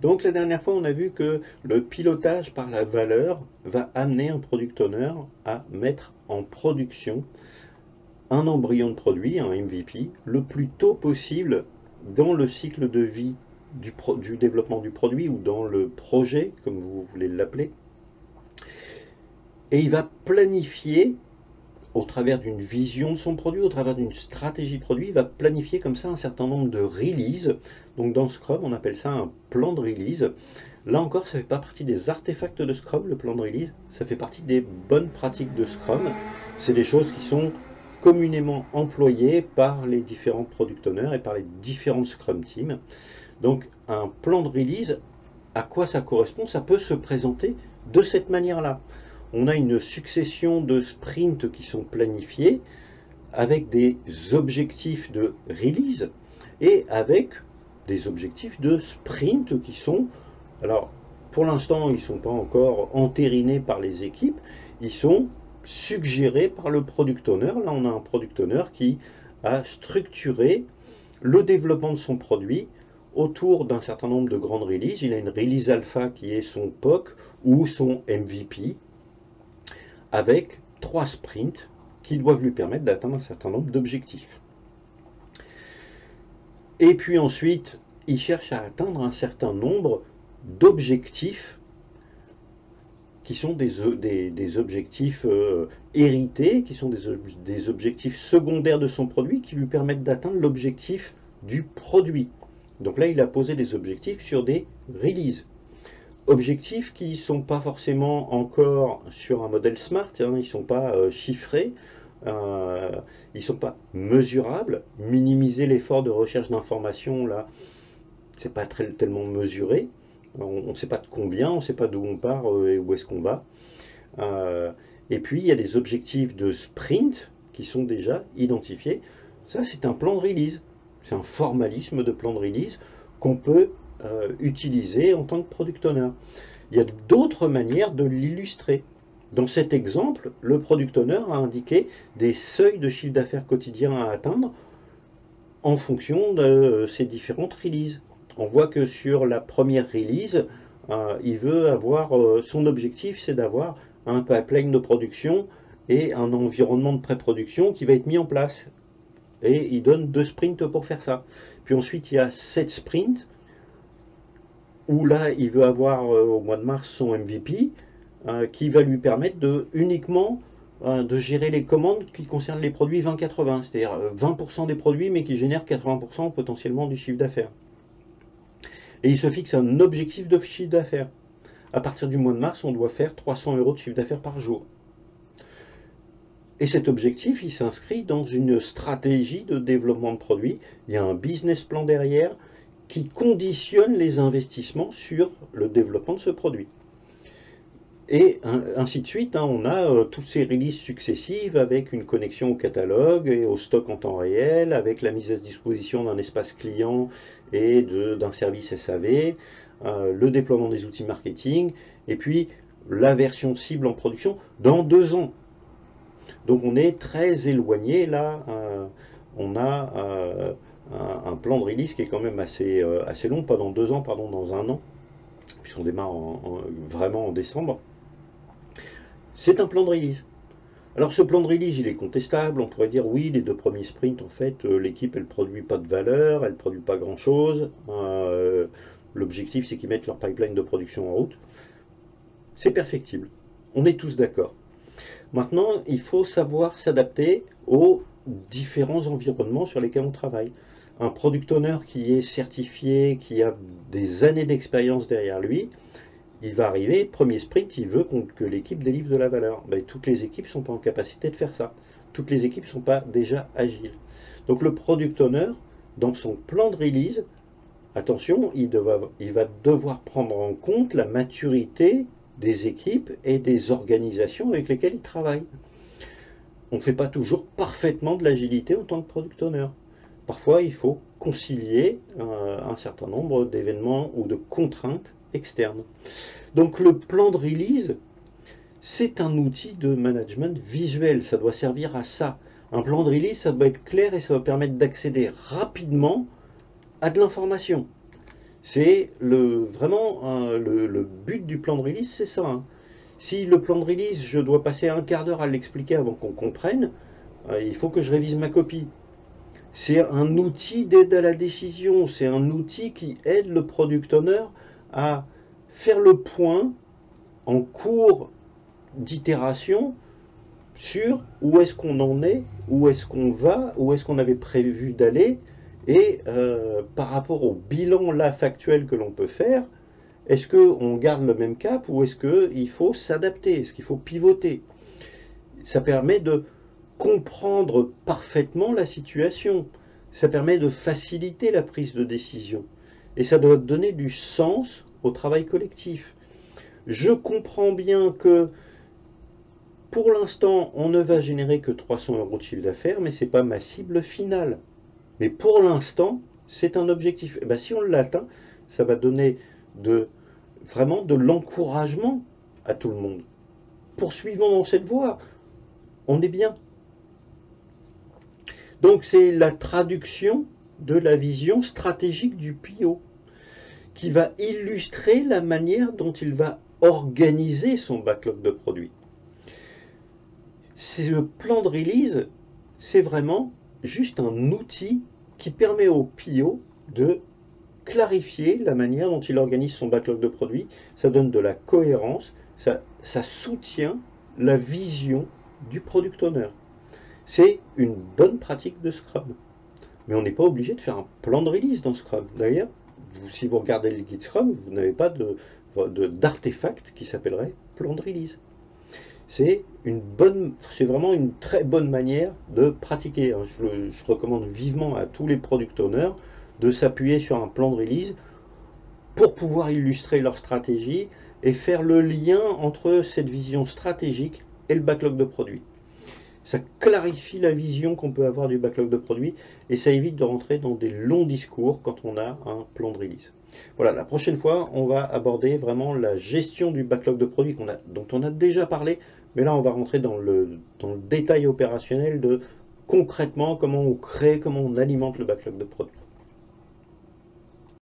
Donc la dernière fois, on a vu que le pilotage par la valeur va amener un product owner à mettre en production un embryon de produit, un MVP, le plus tôt possible dans le cycle de vie du développement du produit ou dans le projet, comme vous voulez l'appeler. Et il va planifier, au travers d'une vision de son produit, au travers d'une stratégie produit, il va planifier comme ça un certain nombre de releases. Donc dans Scrum, on appelle ça un plan de release. Là encore, ça ne fait pas partie des artefacts de Scrum, le plan de release, ça fait partie des bonnes pratiques de Scrum. C'est des choses qui sont communément employées par les différents product owners et par les différents Scrum teams. Donc un plan de release, à quoi ça correspond? Ça peut se présenter de cette manière-là. On a une succession de sprints qui sont planifiés avec des objectifs de release et avec des objectifs de sprint qui sont, alors pour l'instant ils ne sont pas encore entérinés par les équipes, ils sont suggérés par le product owner. Là on a un product owner qui a structuré le développement de son produit autour d'un certain nombre de grandes releases. Il a une release alpha qui est son POC ou son MVP, avec 3 sprints qui doivent lui permettre d'atteindre un certain nombre d'objectifs. Et puis ensuite, il cherche à atteindre un certain nombre d'objectifs qui sont des objectifs hérités, qui sont des objectifs secondaires de son produit, qui lui permettent d'atteindre l'objectif du produit. Donc là, il a posé des objectifs sur des releases. Objectifs qui ne sont pas forcément encore sur un modèle SMART, hein, ils ne sont pas chiffrés, ils ne sont pas mesurables. Minimiser l'effort de recherche d'informations, là, c'est pas tellement mesuré. On ne sait pas de combien, on ne sait pas d'où on part et où est-ce qu'on va. Et puis, il y a des objectifs de sprint qui sont déjà identifiés. Ça, c'est un plan de release. C'est un formalisme de plan de release qu'on peut utiliser en tant que product owner. Il y a d'autres manières de l'illustrer. Dans cet exemple, le product owner a indiqué des seuils de chiffre d'affaires quotidien à atteindre en fonction de ces différentes releases. On voit que sur la première release, il veut avoir, son objectif c'est d'avoir un pipeline de production et un environnement de pré-production qui va être mis en place. Et il donne 2 sprints pour faire ça. Puis ensuite, il y a 7 sprints où là, il veut avoir au mois de mars son MVP qui va lui permettre uniquement de gérer les commandes qui concernent les produits 20-80, c'est-à-dire 20% des produits mais qui génèrent 80% potentiellement du chiffre d'affaires. Et il se fixe un objectif de chiffre d'affaires. À partir du mois de mars, on doit faire 300 € de chiffre d'affaires par jour. Et cet objectif, il s'inscrit dans une stratégie de développement de produits. Il y a un business plan derrière qui conditionne les investissements sur le développement de ce produit. Et ainsi de suite, hein, on a toutes ces releases successives avec une connexion au catalogue et au stock en temps réel, avec la mise à disposition d'un espace client et d'un service SAV, le déploiement des outils marketing, et puis la version cible en production dans 2 ans. Donc on est très éloigné là, on a un plan de release qui est quand même assez long, pas dans 2 ans, pardon, dans 1 an, puisqu'on démarre vraiment en décembre. C'est un plan de release. Alors ce plan de release, il est contestable, on pourrait dire oui, les 2 premiers sprints, en fait, l'équipe, elle ne produit pas de valeur, elle ne produit pas grand-chose, l'objectif c'est qu'ils mettent leur pipeline de production en route. C'est perfectible, on est tous d'accord. Maintenant, il faut savoir s'adapter aux différents environnements sur lesquels on travaille. Un product owner qui est certifié, qui a des années d'expérience derrière lui, il va arriver, premier sprint, il veut que l'équipe délivre de la valeur. Ben, toutes les équipes ne sont pas en capacité de faire ça. Toutes les équipes ne sont pas déjà agiles. Donc le product owner, dans son plan de release, attention, il va devoir prendre en compte la maturité des équipes et des organisations avec lesquelles il travaille. On ne fait pas toujours parfaitement de l'agilité en tant que product owner. Parfois, il faut concilier un certain nombre d'événements ou de contraintes externes. Donc le plan de release, c'est un outil de management visuel, ça doit servir à ça. Un plan de release, ça doit être clair et ça doit permettre d'accéder rapidement à de l'information. C'est vraiment le but du plan de release, c'est ça, hein. Si le plan de release, je dois passer un quart d'heure à l'expliquer avant qu'on comprenne, il faut que je révise ma copie. C'est un outil d'aide à la décision, c'est un outil qui aide le product owner à faire le point en cours d'itération sur où est-ce qu'on en est, où est-ce qu'on va, où est-ce qu'on avait prévu d'aller, et par rapport au bilan là factuel que l'on peut faire, est-ce qu'on garde le même cap ou est-ce qu'il faut s'adapter, est-ce qu'il faut pivoter? Ça permet de comprendre parfaitement la situation, ça permet de faciliter la prise de décision, et ça doit donner du sens au travail collectif. Je comprends bien que pour l'instant, on ne va générer que 300 € de chiffre d'affaires, mais ce n'est pas ma cible finale. Mais pour l'instant, c'est un objectif. Et bien, si on l'atteint, ça va donner vraiment de l'encouragement à tout le monde. Poursuivons dans cette voie. On est bien. Donc, c'est la traduction de la vision stratégique du PO qui va illustrer la manière dont il va organiser son backlog de produits. C'est le plan de release, c'est vraiment juste un outil qui permet au PO de clarifier la manière dont il organise son backlog de produits. Ça donne de la cohérence, ça soutient la vision du product owner. C'est une bonne pratique de Scrum. Mais on n'est pas obligé de faire un plan de release dans Scrum. D'ailleurs, si vous regardez le guide Scrum, vous n'avez pas d'artefact qui s'appellerait plan de release. C'est vraiment une très bonne manière de pratiquer. Je recommande vivement à tous les product owners de s'appuyer sur un plan de release pour pouvoir illustrer leur stratégie et faire le lien entre cette vision stratégique et le backlog de produits. Ça clarifie la vision qu'on peut avoir du backlog de produits et ça évite de rentrer dans des longs discours quand on a un plan de release. Voilà, la prochaine fois, on va aborder vraiment la gestion du backlog de produits dont on a déjà parlé, mais là, on va rentrer dans le détail opérationnel de concrètement comment on crée, comment on alimente le backlog de produits.